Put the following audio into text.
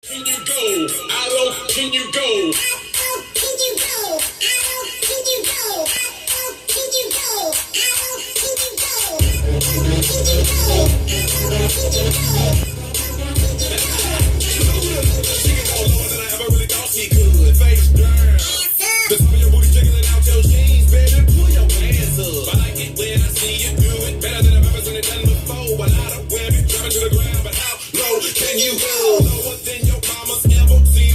Can you go? How low can you go? How low can you go? How low can you go? How low can you go? How low can you go? How low can you go? How low can you go? She can go lower than I ever really thought she could. Face down. The top of your booty jiggling out your jeans, baby. Pull your hands up. I like it when I see you do it. Better than I've ever seen it done before. A lot of women drop it to the ground, but how low can you go? Lower than your mama's ever seen.